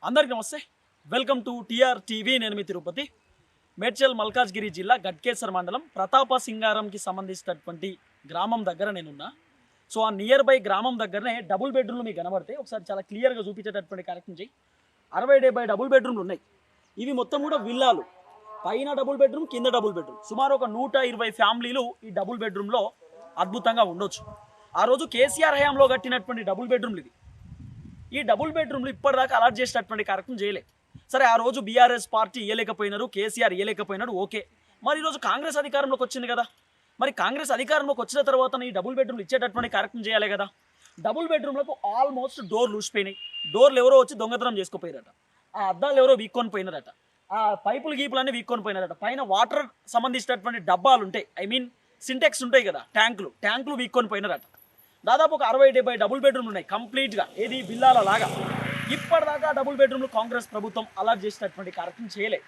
అందరికీ నమస్తే. Welcome to TR TV. నేను మీ తిరుపతి. మేడ్చల్ మల్కాజ్గిరి జిల్లా గట్కేసర్ మండలం ప్రతాప సింగారంకి సంబంధించినటువంటి గ్రామం దగ్గర నేనున్నా. సో ఆ నియర్ బై గ్రామం దగ్గరనే డబుల్ బెడ్రూమ్లు మీకు కనబడతాయి. ఒకసారి చాలా క్లియర్గా చూపించేటటువంటి కార్యక్రమం చేయి. 60-70 డబుల్ బెడ్రూమ్లు ఉన్నాయి. ఇవి మొత్తం కూడా విల్లాలు. పైన డబుల్ బెడ్రూమ్, కింద డబుల్ బెడ్రూమ్. సుమారు ఒక 120 ఫ్యామిలీలు ఈ డబుల్ బెడ్రూమ్లో అద్భుతంగా ఉండొచ్చు. ఆ రోజు కేసీఆర్ హయాంలో కట్టినటువంటి డబుల్ బెడ్రూమ్లు ఇవి. ఈ డబుల్ బెడ్రూమ్లు ఇప్పటిదాకా అలాట్ చేసేటటువంటి కార్యక్రమం చేయలేదు. సరే, ఆ రోజు బీఆర్ఎస్ పార్టీ ఇవ్వలేకపోయినారు, కేసీఆర్ ఇవ్వలేకపోయినాడు, ఓకే. మరి ఈరోజు కాంగ్రెస్ అధికారంలోకి వచ్చింది కదా. మరి కాంగ్రెస్ అధికారంలోకి వచ్చిన తర్వాత ఈ డబుల్ బెడ్రూమ్లు ఇచ్చేటటువంటి కార్యక్రమం చేయాలి కదా. డబుల్ బెడ్రూమ్లకు ఆల్మోస్ట్ డోర్లు ఊసిపోయినాయి. డోర్లు ఎవరో వచ్చి దొంగతనం చేసుకోపోయారట. ఆ అద్దాలు ఎవరో వీక్కొని పోయినారట. ఆ పైపులు గీపులన్నీ వీక్కొని పోయినారట. పైన వాటర్ సంబంధించినటువంటి డబ్బాలు ఉంటాయి, ఐ మీన్ సింటెక్స్ ఉంటాయి కదా, ట్యాంకులు వీక్కొని పోయినారట. దాదాపు ఒక 60-70 డబుల్ బెడ్రూమ్లు ఉన్నాయి కంప్లీట్గా, ఏది బిల్లాల లాగా. ఇప్పటిదాకా డబుల్ బెడ్రూమ్లు కాంగ్రెస్ ప్రభుత్వం అలాట్ చేసేటటువంటి కార్యక్రమం చేయలేదు.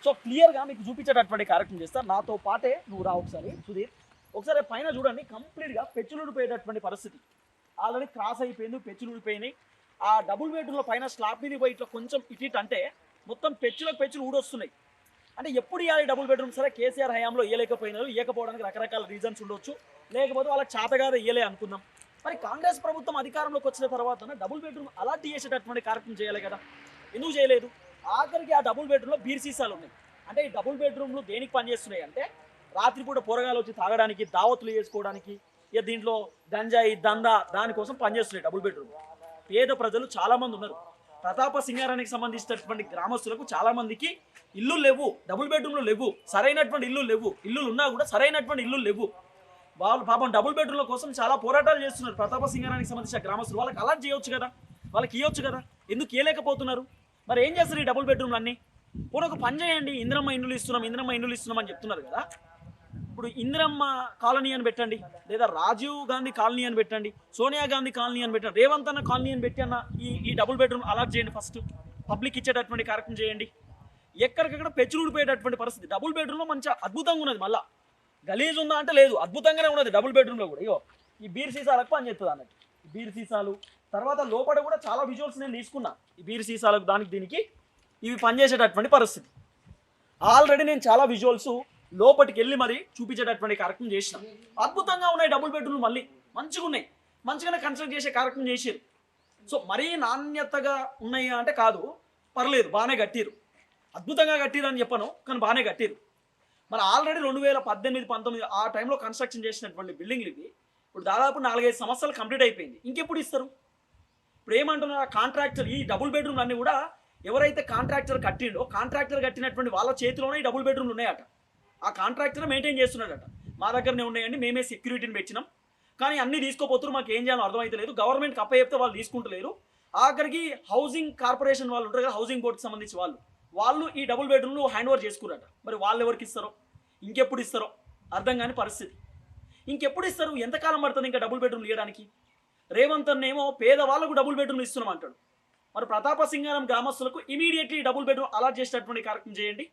సో క్లియర్గా మీకు చూపించేటటువంటి కార్యక్రమం చేస్తా. నాతో పాటే నువ్వు రా ఒకసారి సుధీర్. ఒకసారి పైన చూడండి, కంప్లీట్గా పెచ్చులుడిపోయేటటువంటి పరిస్థితి. ఆల్రెడీ క్రాస్ అయిపోయింది, పెచ్చులుడిపోయినాయి. ఆ డబుల్ బెడ్రూమ్ల పైన స్లాబ్ మీద పోయి ఇట్లా కొంచెం ఇటు అంటే మొత్తం పెచ్చులు ఊడొస్తున్నాయి. అంటే ఎప్పుడు ఇవ్వాలి డబుల్ బెడ్రూమ్? సరే, కేసీఆర్ హయాంలో ఇవ్వలేకపోయినారు, ఇవ్వకపోవడానికి రకరకాల రీజన్స్ ఉండొచ్చు, లేకపోతే వాళ్ళకి చేతగానే ఇవ్వలే అనుకుందాం. మరి కాంగ్రెస్ ప్రభుత్వం అధికారంలోకి వచ్చిన తర్వాత డబుల్ బెడ్రూమ్ అలాట్ చేసేటటువంటి కార్యక్రమం చేయాలి కదా, ఎందుకు చేయలేదు? ఆఖరికి ఆ డబుల్ బెడ్రూమ్లో బీర్ సీసాలు ఉన్నాయి. అంటే ఈ డబుల్ బెడ్రూమ్లు దేనికి పనిచేస్తున్నాయి అంటే, రాత్రిపూట పోరగాలు వచ్చి తాగడానికి, దావతులు చేసుకోవడానికి, ఇక దీంట్లో గంజాయి దందా దానికోసం పనిచేస్తున్నాయి డబుల్ బెడ్రూమ్. పేద ప్రజలు చాలామంది ఉన్నారు. ప్రతాప సింగారానికి సంబంధించినటువంటి గ్రామస్తులకు చాలామందికి ఇల్లు లేవు, డబుల్ బెడ్రూమ్లు లేవు, సరైనటువంటి ఇల్లు లేవు. ఇల్లులు ఉన్నా కూడా సరైనటువంటి ఇల్లు లేవు. వాళ్ళు పాపం డబుల్ బెడ్రూమ్ల కోసం చాలా పోరాటాలు చేస్తున్నారు. ప్రతాప సింగారానికి సంబంధించిన గ్రామస్తులు వాళ్ళకి అలాట్ చేయొచ్చు కదా, వాళ్ళకి ఇవ్వచ్చు కదా, ఎందుకు ఇవ్వలేకపోతున్నారు? మరి ఏం చేస్తారు ఈ డబుల్ బెడ్రూమ్లు అన్నీ? పోనీ ఒక పని చేయండి, ఇందిరమ్మ ఇండ్లు ఇస్తున్నాం అని చెప్తున్నారు కదా. ఇప్పుడు ఇందిరమ్మ కాలనీ అని పెట్టండి, లేదా రాజీవ్ గాంధీ కాలనీ అని పెట్టండి, సోనియా గాంధీ కాలనీ అని పెట్టండి, రేవంత్ అన్న కాలనీ అని పెట్టి అన్న ఈ డబుల్ బెడ్రూమ్ అలాట్ చేయండి. ఫస్ట్ పబ్లిక్ ఇచ్చేటటువంటి కార్యక్రమం చేయండి. ఎక్కడికక్కడ పెచ్చులుడిపోయేటటువంటి పరిస్థితి. డబుల్ బెడ్రూమ్లో మంచిగా అద్భుతంగా ఉన్నది. మళ్ళీ గలీజ్ ఉందా అంటే లేదు, అద్భుతంగానే ఉన్నది డబుల్ బెడ్రూమ్లో కూడా. ఇగో ఈ బీర్ సీసాలకు పని చేస్తుంది అన్నట్టు. ఈ బీర్ సీసాలు తర్వాత లోపల కూడా చాలా విజువల్స్ నేను తీసుకున్నా. ఈ బీర్ సీసాలకు దీనికి ఇవి పనిచేసేటటువంటి పరిస్థితి. ఆల్రెడీ నేను చాలా విజువల్స్ లోపలికి వెళ్ళి మరి చూపించేటటువంటి కార్యక్రమం చేసిన. అద్భుతంగా ఉన్నాయి డబుల్ బెడ్రూమ్లు, మళ్ళీ మంచిగా ఉన్నాయి, మంచిగానే కన్స్ట్రక్ట్ చేసే కార్యక్రమం చేసారు. సో మరీ నాణ్యతగా ఉన్నాయా అంటే కాదు, పర్లేదు, బాగానే కట్టిరు. అద్భుతంగా కట్టిరు అని చెప్పను, కానీ బాగానే కట్టిరు. మరి ఆల్రెడీ 2018-19 ఆ టైంలో కన్స్ట్రక్షన్ చేసినటువంటి బిల్డింగ్లు ఇవి. ఇప్పుడు దాదాపు 4-5 సంవత్సరాలు కంప్లీట్ అయిపోయింది. ఇంకెప్పుడు ఇస్తారు? ఇప్పుడు ఏమంటున్నారు, ఆ కాంట్రాక్టర్ ఈ డబుల్ బెడ్రూమ్లు అన్నీ కూడా ఎవరైతే కాంట్రాక్టర్ కట్టిండో, కాంట్రాక్టర్ కట్టినటువంటి వాళ్ళ చేతిలోనే ఈ డబుల్ బెడ్రూమ్లు ఉన్నాయట. ఆ కాంట్రాక్టర్ మెయింటైన్ చేస్తున్నాడట. మా దగ్గరనే ఉన్నాయండి, మేమే సెక్యూరిటీని పెట్టినాం, కానీ అన్నీ తీసుకోపోతున్నారు, మాకు ఏం చేయాలో అర్థమైతలేదు, గవర్నమెంట్కి అప్పచెప్తే వాళ్ళు తీసుకుంటలేరు. ఆఖరికి హౌసింగ్ కార్పొరేషన్ వాళ్ళు ఉంటారు కదా, హౌసింగ్ బోర్డుకి సంబంధించి వాళ్ళు ఈ డబుల్ బెడ్రూమ్లు హ్యాండ్ ఓవర్ చేసుకున్నారట. మరి వాళ్ళు ఎవరికి ఇస్తారో, ఇంకెప్పుడు ఇస్తారో అర్థం కాని పరిస్థితి. ఇంకెప్పుడు ఇస్తారు? ఎంతకాలం పడుతుంది ఇంకా డబుల్ బెడ్రూమ్లు ఇవ్వడానికి? రేవంత్ అన్నేమో పేదవాళ్ళకు డబుల్ బెడ్రూమ్లు ఇస్తున్నాం అంటాడు. మరి ప్రతాప సింగారం గ్రామస్తులకు ఇమీడియట్లీ డబుల్ బెడ్రూమ్ అలాట్ చేసేటటువంటి కార్యక్రమం చేయండి.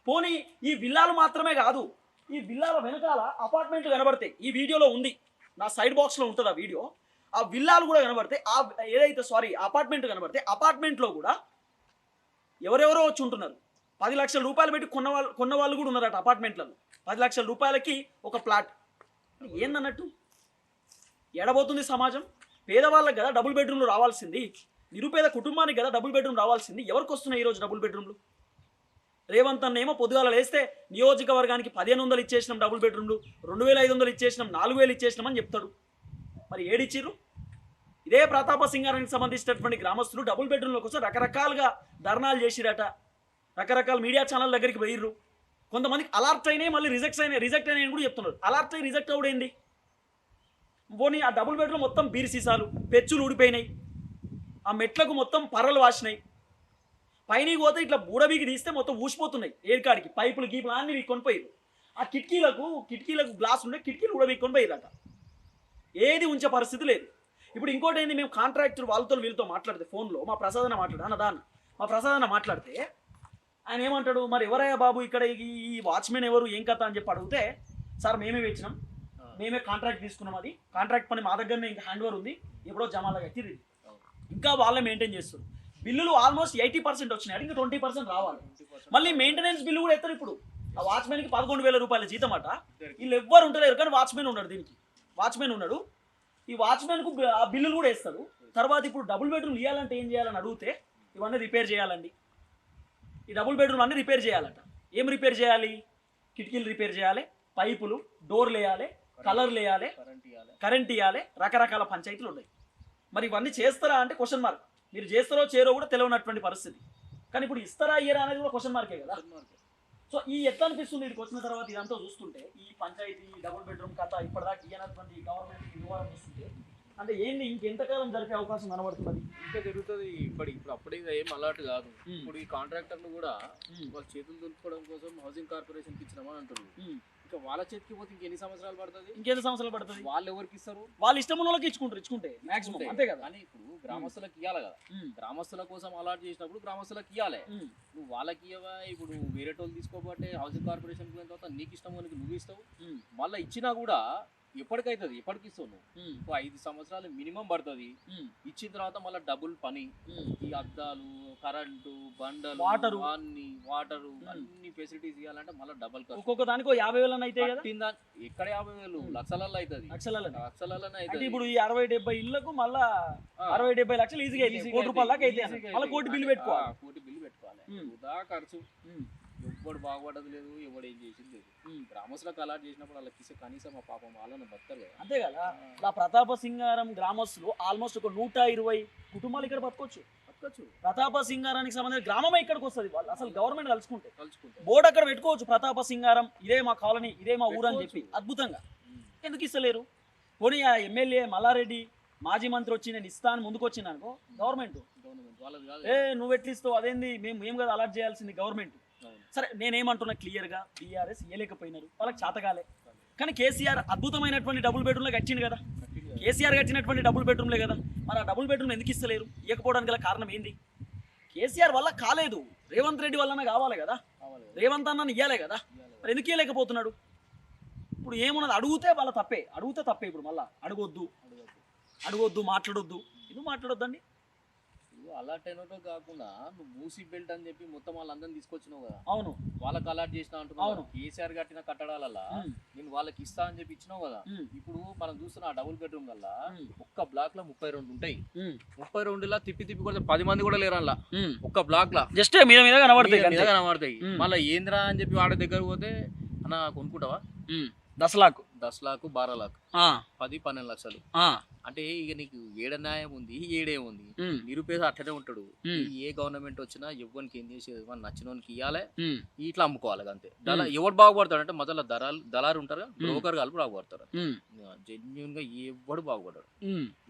పోనీ ఈ విల్లాలు మాత్రమే కాదు, ఈ విల్లాల వెనకాల అపార్ట్మెంట్లు కనబడతాయి. ఈ వీడియోలో ఉంది, నా సైడ్ బాక్స్లో ఉంటుంది ఆ వీడియో. ఆ విల్లాలు కూడా కనబడతాయి, అపార్ట్మెంట్ కనబడతాయి. అపార్ట్మెంట్లో కూడా ఎవరెవరో వచ్చి ఉంటున్నారు. 10 లక్షల రూపాయలు పెట్టి కొన్న వాళ్ళు కూడా ఉన్నారట అపార్ట్మెంట్లలో. 10 లక్షల రూపాయలకి ఒక ప్లాట్. ఏందన్నట్టు ఎడబోతుంది సమాజం? పేదవాళ్ళకి కదా డబుల్ బెడ్రూమ్లు రావాల్సింది, నిరుపేద కుటుంబానికి కదా డబుల్ బెడ్రూమ్ రావాల్సింది. ఎవరికి వస్తున్నాయి ఈరోజు డబుల్ బెడ్రూమ్లు? రేవంత్ అన్నేమో పొద్దుగాల లేస్తే నియోజకవర్గానికి 1500 ఇచ్చేసినాం డబుల్ బెడ్రూమ్లు, 2500 ఇచ్చేసినాం, 4000 ఇచ్చేసినాం అని చెప్తాడు. మరి ఏడిచ్చిర్రు? ఇదే ప్రతాప సింగారానికి సంబంధించినటువంటి గ్రామస్తులు డబుల్ బెడ్రూమ్ల కోసం రకరకాలుగా ధర్నాలు చేసిరట. రకరకాల మీడియా ఛానల్ దగ్గరికి పోయిర్రు. కొంతమందికి అలర్ట్ అయినాయి, మళ్ళీ రిజెక్ట్ అయినాయని కూడా చెప్తున్నారు. అలర్ట్ అయి రిజెక్ట్ అవుడేంది? పోనీ ఆ డబుల్ బెడ్రూమ్ మొత్తం బీర్ సీసాలు, పెచ్చులు ఊడిపోయినాయి, ఆ మెట్లకు మొత్తం పర్రలు వాసినాయి. పైన పోతే ఇట్లా బూడబీకి తీస్తే మొత్తం ఊసిపోతున్నాయి ఏడికాడికి. పైపులు గీపులు అన్నీ వీక్కొని పోయారు. ఆ కిటికీలకు గ్లాస్ ఉండే కిటికీలు కూడా వీక్కొని పోయారట. ఏది ఉంచే పరిస్థితి లేదు. ఇప్పుడు ఇంకోటి ఏంది, మేము కాంట్రాక్టర్ వీళ్ళతో మాట్లాడితే ఫోన్లో మా ప్రసాదన్న మాట్లాడితే ఆయన ఏమంటాడు, మరి ఎవరయ్యా బాబు ఇక్కడ ఈ వాచ్మెన్ ఎవరు, ఏం కథ అని చెప్పి అడిగితే, సార్ మేమే వచ్చినాం, మేమే కాంట్రాక్ట్ తీసుకున్నాం, అది కాంట్రాక్ట్ పని మా దగ్గరనే ఇంకా హ్యాండ్ ఓవర్ ఉంది, ఎప్పుడో జమాలా కట్టిరు, ఇంకా వాళ్ళే మెయింటైన్ చేస్తారు. బిల్లులు ఆల్మోస్ట్ 80% వచ్చినాయి, ఇంకా 20% రావాలి. మళ్ళీ మెయింటెనెన్స్ బిల్లు కూడా ఎత్తారు ఇప్పుడు. ఆ వాచ్మెన్కి 11,000 రూపాయల జీతం అట. వీళ్ళు ఎవ్వరు ఉంటలేరు కానీ వాచ్మెన్ ఉన్నాడు, దీనికి వాచ్మెన్ ఉన్నాడు. ఈ వాచ్మెన్కు ఆ బిల్లులు కూడా వేస్తాడు. తర్వాత ఇప్పుడు డబుల్ బెడ్రూమ్ ఇవ్వాలంటే ఏం చేయాలని అడిగితే ఇవన్నీ రిపేర్ చేయాలండి. ఈ డబుల్ బెడ్రూమ్ అన్నీ రిపేర్ చేయాలట. ఏం రిపేర్ చేయాలి? కిటికీలు రిపేర్ చేయాలి, పైపులు, డోర్లు వేయాలి, కలర్లు వేయాలి, కరెంట్ ఇవ్వాలి, రకరకాల పంచాయతీలు ఉన్నాయి. మరి ఇవన్నీ చేస్తారా అంటే క్వశ్చన్ మార్క్. మీరు చేస్తారో చేరో కూడా తెలియనటువంటి పరిస్థితి. కానీ ఇప్పుడు ఇస్తారా ఇయ్యరా అనేది కూడా క్వశ్చన్ మార్కే కదా. సో ఈ ఎట్లా అనిపిస్తుంది ఇక్కడికి వచ్చిన తర్వాత ఇదంతా చూస్తుంటే, ఈ పంచాయతీ డబుల్ బెడ్రూమ్ కథ ఇప్పటిదాకా ఇయ్యనటువంటి గవర్నమెంట్ ఇవ్వాలని చూస్తుంటే అంటే ఏంది ఇంకెంతకాలం జరిపే అవకాశం కనబడుతుంది? ఇంకా జరుగుతుంది. ఇప్పుడు అప్పుడే ఏం అలర్ట్ కాదు. ఇప్పుడు ఈ కాంట్రాక్టర్లు కూడా వాళ్ళ చేతులు దులుపుకోవడం కోసం హౌసింగ్ కార్పొరేషన్కి ఇచ్చినామని అంటారు. ఇంకా వాళ్ళ చేతికి పోతే ఇంకెన్ని సంవత్సరాలు పడుతుంది? ఇంకెన్ని సంవత్సరాలు పడుతుంది? వాళ్ళు ఎవరికి ఇస్తారు? వాళ్ళు ఇష్టం వాళ్ళకి ఇచ్చుకుంటే మాక్సిమం అంతే కదా. కానీ ఇప్పుడు గ్రామస్తులకు ఇవ్వాలి కదా. గ్రామస్తుల కోసం అలాట్ చేసినప్పుడు గ్రామస్తులకు ఇవ్వాలి. నువ్వు వాళ్ళకి ఇవ్వవా? ఇప్పుడు వేరే వాళ్ళు తీసుకోబట్టే హౌసింగ్ కార్పొరేషన్ పోయిన తర్వాత నీకు ఇష్టం నువ్వు ఇస్తావు. మళ్ళీ ఇచ్చినా కూడా ఎప్పటికైతుంది? ఎప్పటికి ఇస్తావు నువ్వు? 5 సంవత్సరాలు మినిమం పడుతుంది. ఇచ్చిన తర్వాత మళ్ళీ డబుల్ పని, ఈ అద్దాలు, కరెంటు, బండలు, వాటరు, అన్ని ఫెసిలిటీస్ ఇవ్వాలంటే మళ్ళీ డబుల్ ఖర్చు. ఒక్కొక్క దానికి 50,000 అయితే ఎక్కడ 50,000? లక్షలలో అవుతుంది. లక్షలలోనే అవుతుంది. ఇప్పుడు ఈ 60-70 ఇళ్లకు మళ్ళీ 60-70 లక్షలు ఈజీగా అయితే, కోటి రూపాయల దాకా అయితే మళ్ళీ కోటి బిల్లు పెట్టుకోవాలి. వృధా ఖర్చు. ఎవ్వడు బాగుపడదు లేదు, ఎవడు ఏం చేసింది లేదు. గ్రామస్తులకు అలాట్ చేసినప్పుడు వాళ్ళకి ఇస్తే కనీసం ఆ పాపం వాళ్ళని బతకరు కదా. అంతే కదా. ఇలా ప్రతాప సింగారం గ్రామస్తులు ఆల్మోస్ట్ ఒక 120 కుటుంబాలు ఇక్కడ బతకొచ్చు. ప్రతాప సింగారానికి సంబంధించిన గ్రామమే ఇక్కడికి వస్తుంది. వాళ్ళు అసలు గవర్నమెంట్ కలుసుకుంటే బోర్డు అక్కడ పెట్టుకోవచ్చు, ప్రతాప సింగారం ఇదే మా కాలనీ, ఇదే మా ఊరు అని చెప్పి అద్భుతంగా. ఎందుకు ఇస్తలేరు? పోనీ ఆ ఎమ్మెల్యే మల్లారెడ్డి మాజీ మంత్రి వచ్చి నేను ఇస్తాను ముందుకు వచ్చింది అనుకో, గవర్నమెంట్ నువ్వు ఎట్లా ఇస్తావు, అదేంది మేము కదా అలాట్ చేయాల్సింది గవర్నమెంట్. సరే నేనేమంటున్నా క్లియర్గా, బీఆర్ఎస్ ఇవ్వలేకపోయినారు, వాళ్ళకి చేతగాలే. కానీ కేసీఆర్ అద్భుతమైనటువంటి డబుల్ బెడ్రూమ్లో కట్టిండు కదా. కేసీఆర్ కట్టినటువంటి డబుల్ బెడ్రూమ్లే కదా. మరి ఆ డబుల్ బెడ్రూమ్ ఎందుకు ఇస్తలేరు? ఇవ్వకపోవడానికి గల కారణం ఏంది? కేసీఆర్ వల్ల కాలేదు, రేవంత్ రెడ్డి వల్లనే కావాలి కదా. రేవంత్ అన్న ఇవ్వాలే కదా, మరి ఎందుకు ఇవ్వలేకపోతున్నాడు? ఇప్పుడు ఏమున్నది? అడిగితే వాళ్ళ తప్పే, అడిగితే తప్పే. ఇప్పుడు మళ్ళీ అడగొద్దు, మాట్లాడొద్దు. ఎందుకు మాట్లాడొద్దండి? అలాట్ అయినట్టు కాకుండా నువ్వు మూసి బెల్ట్ అని చెప్పి మొత్తం వాళ్ళందరినీ తీసుకొచ్చినావు కదా. అవును, వాళ్ళకి అలాట్ చేసినా అంటున్నావు. కేసీఆర్ కట్టిన కట్టడాలల్లా నేను వాళ్ళకి ఇస్తా అని చెప్పి ఇచ్చినావు కదా. ఇప్పుడు మనం చూస్తున్న డబుల్ బెడ్రూమ్ వల్ల ఒక్క బ్లాక్ లో 32 ఉంటాయి. 32 తిప్పి కొడితే 10 మంది కూడా లేరు అలా. ఒక్క బ్లాక్ లా జస్ట్ మీద కనబడతాయి. మళ్ళీ ఏంద్రా అని చెప్పి వాడి దగ్గర పోతే అన్న కొనుక్కుంటావా? 10 లాఖ్ 12 లాఖ్ 10-12 లక్షలు. అంటే ఇక నీకు ఏడ న్యాయం ఉంది, ఏడేముంది? నిరుపేద అట్లనే ఉంటాడు. ఏ గవర్నమెంట్ వచ్చినా ఎవ్వరికి ఏం చేసేది మన నచ్చినోనికి ఇవ్వాలి, ఇట్లా అమ్ముకోవాలి అంతే. ఎవరు బాగుపడతాడు అంటే మొదల దళారు ఉంటారు, బ్రోకర్ కలిపి బాగుపడతారు. జెన్యున్ గా ఎవడు బాగుపడతాడు.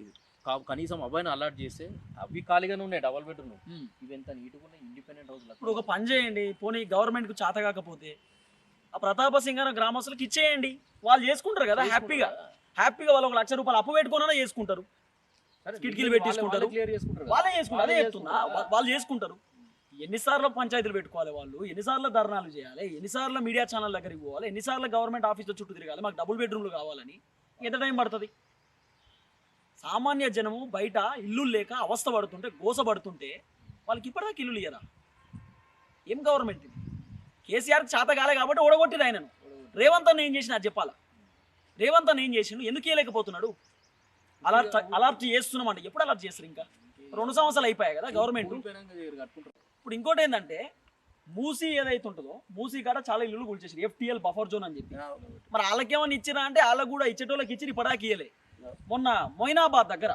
ఇది కనీసం అబ్బాయిని అలాట్ చేస్తే అవి ఖాళీగానే ఉన్నాయి డబల్ బెడ్రూమ్. ఇవి ఎంత నీట్గా ఉన్నాయి, ఇండిపెండెంట్ హౌస్. ఇప్పుడు ఒక పని చేయండి, పోనీ గవర్నమెంట్ కు చేత కాకపోతే ఆ ప్రతాప సింగారం గ్రామస్తులకు ఇచ్చేయండి, వాళ్ళు చేసుకుంటారు కదా హ్యాపీగా. వాళ్ళు 1 లక్ష రూపాయలు అప్పు పెట్టుకున్నా చేసుకుంటారు, కిటికీలు పెట్టించుకుంటారు, వాళ్ళే చేసుకుంటారు. అదే చెప్తున్నా, వాళ్ళు చేసుకుంటారు. ఎన్నిసార్లు పంచాయతీలు పెట్టుకోవాలి వాళ్ళు, ఎన్నిసార్లు ధర్నాలు చేయాలి, ఎన్నిసార్లు మీడియా ఛానల్ దగ్గరికి పోవాలి, ఎన్నిసార్లు గవర్నమెంట్ ఆఫీస్లో చుట్టూ తిరగాలి, మాకు డబుల్ బెడ్రూమ్లు కావాలని. ఎంత టైం పడుతుంది? సామాన్య జనము బయట ఇల్లు లేక అవస్థ పడుతుంటే, గోసపడుతుంటే వాళ్ళకి ఇప్పటిదాకా ఇల్లు ఇయ్యరా? ఏం గవర్నమెంట్ ఇది? కేసీఆర్ చేత కాలే కాబట్టి ఓడగొట్టిరు ఆయనను. రేవంత్ అన్న ఏం చేసిన అది చెప్పాలా? రేవంత్ అన్న ఏం చేసిండు? ఎందుకు ఇవ్వలేకపోతున్నాడు? అలర్ట్ చేస్తున్నామంటే ఎప్పుడు అలర్ట్ చేస్తారు? ఇంకా 2 సంవత్సరాలు అయిపోయాయి కదా గవర్నమెంట్. ఇప్పుడు ఇంకోటి ఏంటంటే, మూసీ ఏదైతే ఉంటుందో, మూసీ కాడ చాలా ఇల్లు కూల్చేసారు, FTL బఫర్ జోన్ అని చెప్పి. మరి వాళ్ళకేమన్నా ఇచ్చినా అంటే వాళ్ళకు కూడా ఇచ్చేటోళ్ళకి ఇచ్చి పడాకి ఇయ్యలే. మొన్న మొయినాబాద్ దగ్గర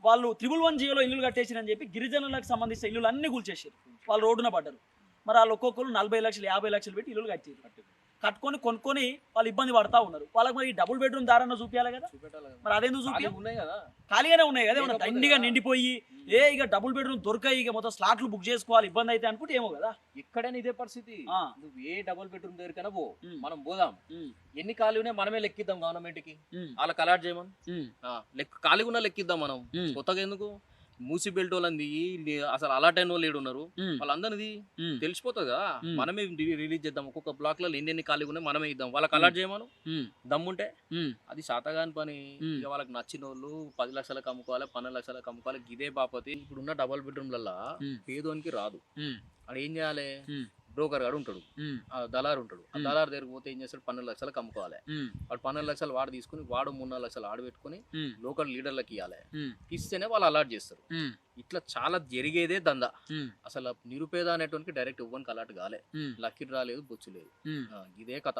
వాళ్ళు 111 జియోలో ఇల్లు కట్టేసిరని చెప్పి గిరిజనులకు సంబంధించిన ఇల్లు అన్ని కూల్చేసారు. వాళ్ళు రోడ్డున పడ్డారు. మరి వాళ్ళు ఒక్కొక్కరు 40 లక్షలు 50 లక్షలు పెట్టి ఇల్లు కట్టుకొని కొనుక్కొని వాళ్ళు ఇబ్బంది పడతా ఉన్నారు. వాళ్ళకి మరి డబుల్ బెడ్రూమ్ దారన్న చూపించాలి కదా. మరి అదేందుకు చూపించాలి? ఖాళీగానే ఉన్నాయి కదా, ఏమన్నా దండిగా నిండిపోయి ఇక డబుల్ బెడ్రూమ్ దొరకాయి, ఇక మొత్తం స్లాట్లు బుక్ చేసుకోవాలి, ఇబ్బంది అయితే అనుకుంటే ఏమో కదా. ఎక్కడైనా ఇదే పరిస్థితి. నువ్వు ఏ డబుల్ బెడ్రూమ్ దగ్గరికైనా పో, మనం పోదాం, ఎన్ని ఖాళీ ఉన్నాయి మనమే లెక్కిద్దాం గవర్నమెంట్ కి. వాళ్ళకి అలాట్ చేయమని ఖాళీగా ఉన్నా లెక్కిద్దాం మనం. కొత్తగా ఎందుకు? మూసి బెల్ట్ వాళ్ళంది అసలు అలాట్ అయిన వాళ్ళు ఉన్నారు వాళ్ళందరిది తెలిసిపోతుంది కదా, మనమే రిలీజ్ చేద్దాం. ఒక్కొక్క బ్లాక్ లో ఎన్ని ఖాళీగా ఉన్నాయి మనమే ఇద్దాం, వాళ్ళకి అలాట్ చేయమను దమ్ముంటే. అది శాతగాని పని. ఇక వాళ్ళకి నచ్చిన వాళ్ళు 10 లక్షలకు అమ్ముకోవాలి, 12 లక్షలకు అమ్ముకోవాలి. ఇదే బాపతి ఇప్పుడున్న డబల్ బెడ్రూమ్లల్లా పేదోనికి రాదు. అది ఏం చేయాలి, బ్రోకర్ గాడు ఉంటాడు, ఆ దళారు ఉంటాడు. ఆ దళారు దగ్గర పోతే ఏం చేస్తాడు, 12 లక్షలకు అమ్ముకోవాలి. వాడు 12 లక్షలు వాడు తీసుకుని వాడు 3-4 లక్షలు ఆడు పెట్టుకుని లోకల్ లీడర్లకు ఇవ్వాలి. ఇస్తేనే వాళ్ళు అలాట్ చేస్తారు. ఇట్లా చాలా జరిగేదే దందా. అసలు నిరుపేద అనేటువంటి డైరెక్ట్ ఇవ్వడానికి అలాట్ కాలే, లక్కీ రాలేదు, బొచ్చు లేదు. ఇదే కథ.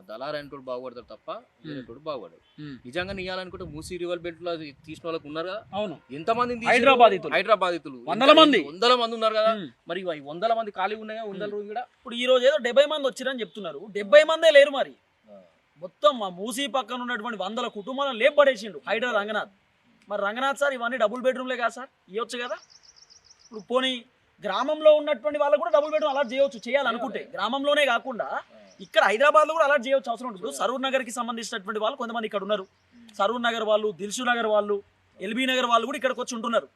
దళారు అనేటోడు బాగుపడతాడు తప్ప వేరేటోడు బాగుపడదు. నిజంగా ఇవ్వాలనుకుంటే మూసీ రివర్ బెల్ట్ లో తీసిన వాళ్ళకి ఉన్నారు కదా, అవును, ఎంతమంది హైదరాబాదీతులు 100 మంది ఉన్నారు కదా. మరి 100 మంది ఖాళీ ఉన్నాయా? 100 రోజు కూడా ఇప్పుడు ఈ రోజు ఏదో 70 మంది వచ్చిరని చెప్తున్నారు. 70 మందే లేరు. మరి మొత్తం మా మూసీ పక్కన ఉన్నటువంటి 100 కుటుంబాలను లేపడేసిండు హైడ్రా రంగనాథ్. మరి రంగనాథ్ సార్ ఇవన్నీ డబుల్ బెడ్రూమ్లే కదా సార్, ఇవ్వచ్చు కదా. ఇప్పుడు పోనీ గ్రామంలో ఉన్నటువంటి వాళ్ళకు కూడా డబుల్ బెడ్రూమ్ అలాట్ చేయవచ్చు, చేయాలనుకుంటే. గ్రామంలోనే కాకుండా ఇక్కడ హైదరాబాద్లో కూడా అలాట్ చేయవచ్చు, అవసరం ఉంటుంది. ఇప్పుడు సరూర్ నగర్కి సంబంధించినటువంటి వాళ్ళు కొంతమంది ఇక్కడ ఉన్నారు. సరూర్ నగర్ వాళ్ళు, దిల్సు నగర్ వాళ్ళు, ఎల్బీ నగర్ వాళ్ళు కూడా ఇక్కడికి వచ్చి ఉంటున్నారు.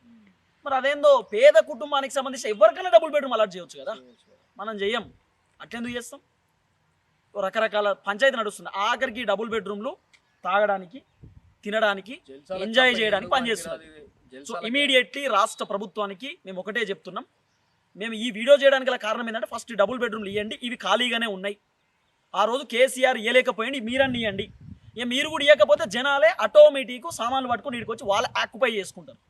మరి అదేందో పేద కుటుంబానికి సంబంధించి ఎవరికైనా డబుల్ బెడ్రూమ్ అలాట్ చేయవచ్చు కదా, మనం చెయ్యం. అట్లెందుకు చేస్తాం? రకరకాల పంచాయతీ నడుస్తుంది. ఆఖరికి డబుల్ బెడ్రూమ్లు తాగడానికి, తినడానికి, ఎంజాయ్ చేయడానికి పనిచేస్తున్నారు. సో ఇమీడియట్లీ రాష్ట్ర ప్రభుత్వానికి మేము ఒకటే చెప్తున్నాం, మేము ఈ వీడియో చేయడానికి గల కారణం ఏంటంటే, ఫస్ట్ డబుల్ బెడ్రూమ్లు ఇవ్వండి, ఇవి ఖాళీగానే ఉన్నాయి. ఆ రోజు కేసీఆర్ ఇవ్వలేకపోయింది, మీరన్నీ ఇవ్వండి. ఇక మీరు కూడా ఇవ్వకపోతే జనాలే ఆటోమేటిక్ సామాన్లు పట్టుకొని ఇక్కడికి వచ్చి వాళ్ళు ఆక్యుపై చేసుకుంటారు.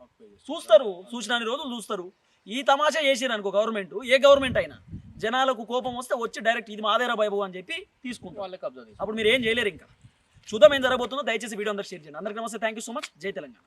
చూస్తారు, చూసినన్ని రోజులు చూస్తారు. ఈ తమాషా చేసిరు అనుకో గవర్నమెంట్, ఏ గవర్నమెంట్ అయినా, జనాలకు కోపం వస్తే వచ్చి డైరెక్ట్ ఇది మాదేరా బాబు అని చెప్పి తీసుకుంటారు. అప్పుడు మీరు ఏం చేయలేరు. ఇంకా చూద్దాం ఏం జరగబోతుందో. దయచేసి వీడియో అందరూ షేర్ చేయండి. అందరికీ నమస్తే, థ్యాంక్ యూ సో మచ్. జై తెలంగాణ.